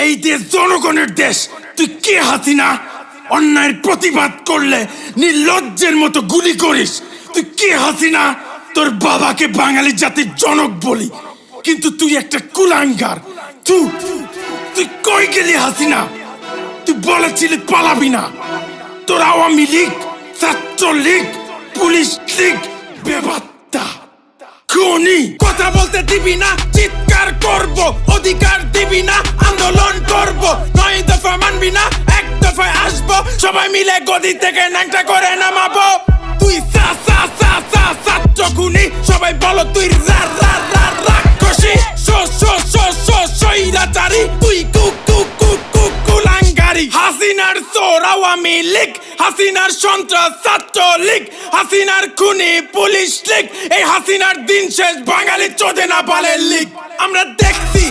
এই দেশ জনগণের দেশ। তুই কে হাসিনা? অন্যায়ের প্রতিবাদ করলে নির্লজ্জের মতো গুলি করিস। তুই কে হাসিনা? তোর বাবাকে বাঙালি জাতির জনক বলি, কিন্তু তুই একটা কুলাঙ্গার। তুই কই গেলি হাসিনা? তুই বলেছিলি পালাবি না। তোর আওয়ামী লীগ, ছাত্রলীগ, পুলিশ লীগ বেবাত্তা খুনি। কথা বলতে দিবি না, চিৎকার করব। অধিকার দিবি না, আন্দোলন করব। 9 দফা মানবি না, 1 দফায় আসবো। সবাই মিলে গদি থেকে ন্যাংটা করে নামাবো। তুই ছাত্র খুনি, সবাই বলো তুই রাক্ষসী। স্বৈরাচারী, তুই কুলাঙ্গারি। হাসিনার চোর আওয়ামী লীগ, হাসিনার সন্ত্রাস ছাত্র লীগ, হাসিনার খুনি পুলিশ লীগ। এই হাসিনার দিন শেষ বাঙালি চোদে না পালের লীগ। আমরা দেখছি